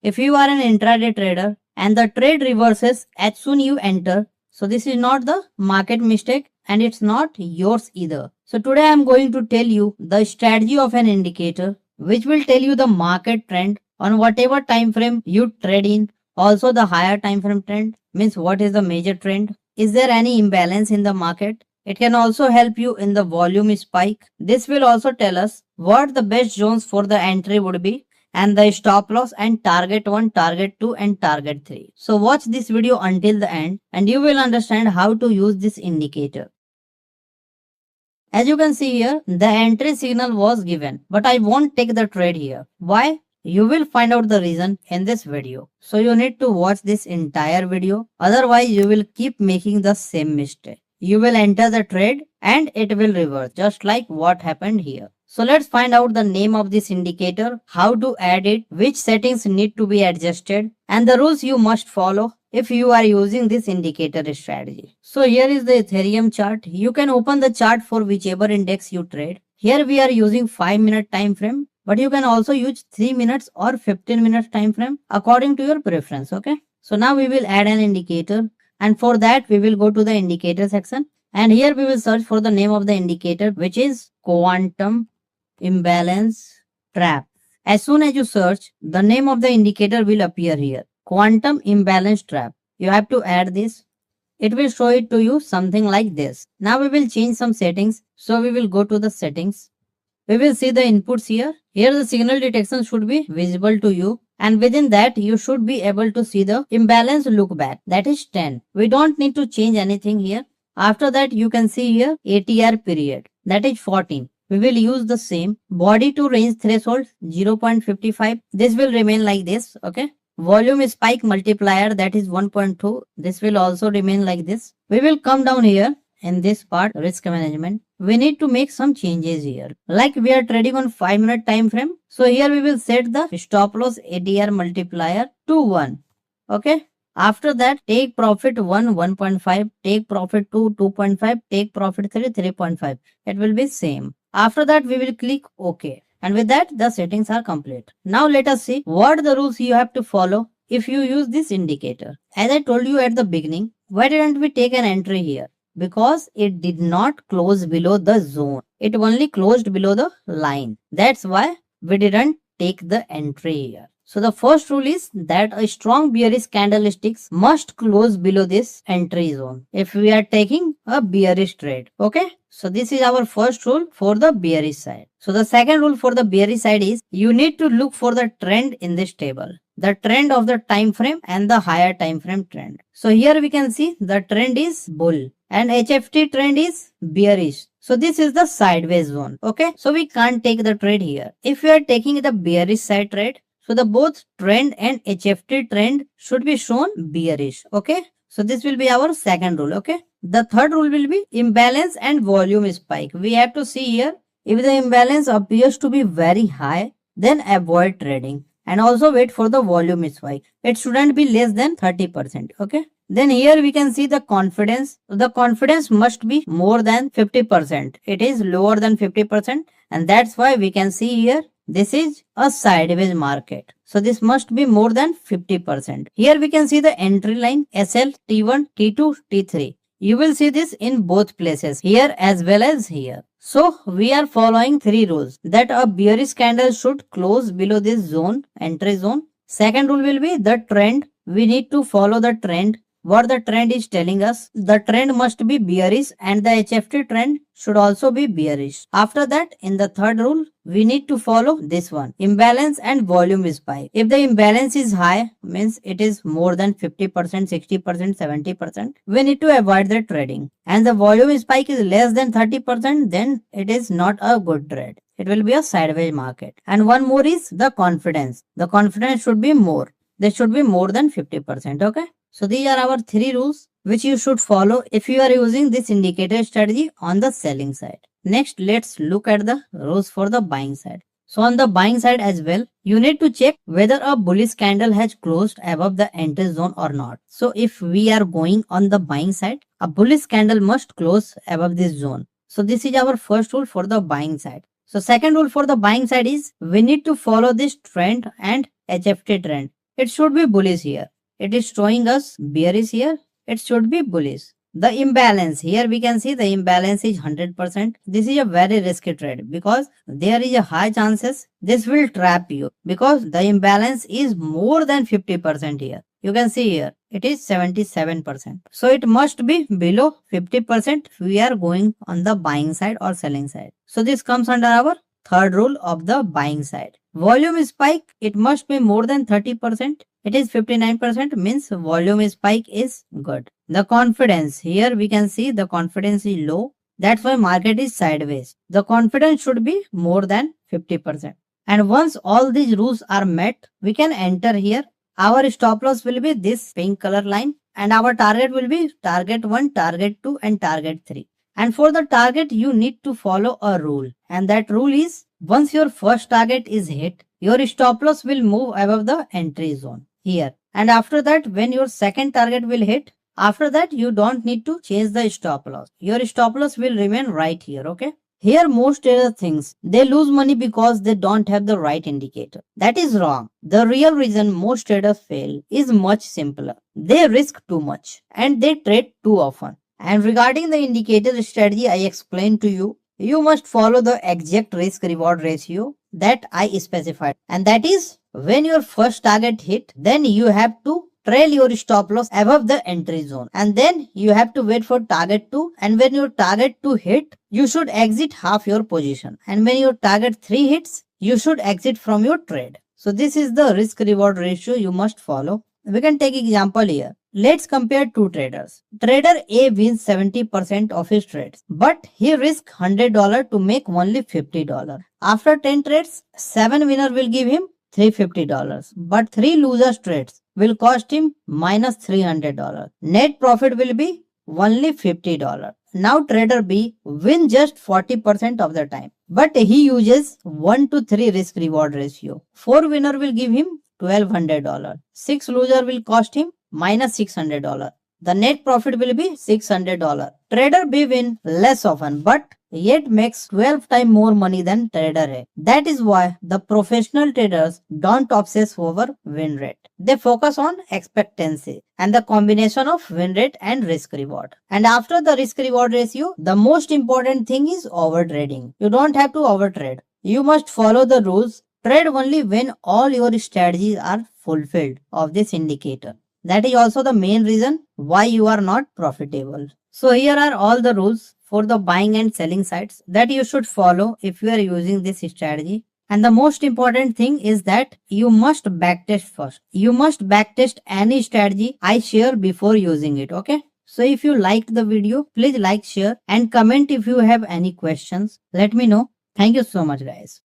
If you are an intraday trader and the trade reverses as soon you enter, so this is not the market mistake and it's not yours either. So today I am going to tell you the strategy of an indicator which will tell you the market trend on whatever time frame you trade in. Also the higher time frame trend means what is the major trend. Is there any imbalance in the market? It can also help you in the volume spike. This will also tell us what the best zones for the entry would be and the stop loss and target 1, target 2 and target 3. So watch this video until the end and you will understand how to use this indicator. As you can see here, the entry signal was given, but I won't take the trade here. Why? You will find out the reason in this video. So you need to watch this entire video. Otherwise, you will keep making the same mistake. You will enter the trade and it will reverse just like what happened here. So let's find out the name of this indicator, how to add it, which settings need to be adjusted, and the rules you must follow if you are using this indicator strategy. So here is the Ethereum chart. You can open the chart for whichever index you trade. Here we are using 5-minute time frame, but you can also use 3 minutes or 15 minutes time frame according to your preference. Okay. So now we will add an indicator, and for that we will go to the indicator section, and here we will search for the name of the indicator, which is quantum imbalance trap. As soon as you search, the name of the indicator will appear here. Quantum imbalance trap. You have to add this. It will show it to you something like this. Now we will change some settings. So we will go to the settings. We will see the inputs here. Here the signal detection should be visible to you. And within that, you should be able to see the imbalance look back. That is 10. We don't need to change anything here. After that, you can see here ATR period. That is 14. We will use the same. Body to range threshold 0.55. This will remain like this. Okay. Volume spike multiplier, that is 1.2. This will also remain like this. We will come down here in this part, risk management. We need to make some changes here. Like we are trading on 5-minute time frame. So here we will set the stop loss ADR multiplier to 1. Okay. After that, take profit 1, 1.5, take profit 2, 2.5, take profit 3, 3.5. It will be same. After that, we will click OK. And with that, the settings are complete. Now let us see what the rules you have to follow if you use this indicator. As I told you at the beginning, why didn't we take an entry here? Because it did not close below the zone. It only closed below the line. That's why we didn't take the entry here. So the first rule is that a strong bearish candlesticks must close below this entry zone if we are taking a bearish trade. Okay. So this is our first rule for the bearish side. So the second rule for the bearish side is you need to look for the trend in this table. The trend of the time frame and the higher time frame trend. So here we can see the trend is bull and HFT trend is bearish. So this is the sideways zone. Okay. So we can't take the trade here. If we are taking the bearish side trade, so the both trend and HFT trend should be shown bearish. Okay. So this will be our second rule. Okay. The third rule will be imbalance and volume spike. We have to see here, if the imbalance appears to be very high, then avoid trading and also wait for the volume spike. It shouldn't be less than 30%. Okay. Then here we can see the confidence. The confidence must be more than 50%. It is lower than 50%. And that's why we can see here, this is a sideways market. So this must be more than 50%. Here we can see the entry line SL, T1, T2, T3. You will see this in both places, here as well as here. So we are following 3 rules, that a bearish candle should close below this zone, entry zone. Second rule will be the trend. We need to follow the trend. What the trend is telling us, the trend must be bearish and the HFT trend should also be bearish. After that, in the third rule, we need to follow this one, imbalance and volume spike. If the imbalance is high, means it is more than 50%, 60%, 70%, we need to avoid the trading. And the volume spike is less than 30%, then it is not a good trade. It will be a sideways market. And one more is the confidence. The confidence should be more. They should be more than 50%. Okay. So these are our 3 rules which you should follow if you are using this indicator strategy on the selling side. Next, let's look at the rules for the buying side. So on the buying side as well, you need to check whether a bullish candle has closed above the entry zone or not. So if we are going on the buying side, a bullish candle must close above this zone. So this is our first rule for the buying side. So second rule for the buying side is we need to follow this trend and HFT trend. it should be bullish here. It is showing us bearish here. It should be bullish. The imbalance, here we can see the imbalance is 100%. This is a very risky trade because there is a high chances this will trap you because the imbalance is more than 50% here. You can see here it is 77%. So it must be below 50%. We are going on the buying side or selling side. So this comes under our third rule of the buying side. Volume spike, it must be more than 30%. It is 59%, means volume spike is good. The confidence, here we can see the confidence is low. That's why market is sideways. The confidence should be more than 50%. And once all these rules are met, we can enter here. Our stop loss will be this pink color line and our target will be target 1, target 2 and target 3. And for the target, you need to follow a rule. And that rule is, once your first target is hit, your stop loss will move above the entry zone here. And after that, when your second target will hit, after that, you don't need to change the stop loss. Your stop loss will remain right here, okay? Here, most traders think they lose money because they don't have the right indicator. That is wrong. The real reason most traders fail is much simpler. They risk too much and they trade too often. And regarding the indicator strategy I explained to you, you must follow the exact risk reward ratio that I specified. And that is, when your first target hit, then you have to trail your stop loss above the entry zone. And then you have to wait for target 2. And when your target 2 hit, you should exit half your position. And when your target 3 hits, you should exit from your trade. So this is the risk reward ratio you must follow. We can take example here. Let's compare two traders. Trader A wins 70% of his trades, but he risks $100 to make only $50. After 10 trades, 7 winner will give him $350, but 3 losers trades will cost him minus $300. Net profit will be only $50. Now trader B wins just 40% of the time, but he uses 1 to 3 risk reward ratio. 4 winner will give him $1,200. 6 loser will cost him minus $600. The net profit will be $600. Trader B win less often, but yet makes 12 times more money than trader A. That is why the professional traders don't obsess over win rate. They focus on expectancy and the combination of win rate and risk reward. And after the risk reward ratio, the most important thing is overtrading. You don't have to overtrade. You must follow the rules. Trade only when all your strategies are fulfilled of this indicator. That is also the main reason why you are not profitable. So here are all the rules for the buying and selling sides that you should follow if you are using this strategy. And the most important thing is that you must backtest first. You must backtest any strategy I share before using it, okay? So if you liked the video, please like, share and comment if you have any questions. Let me know. Thank you so much, guys.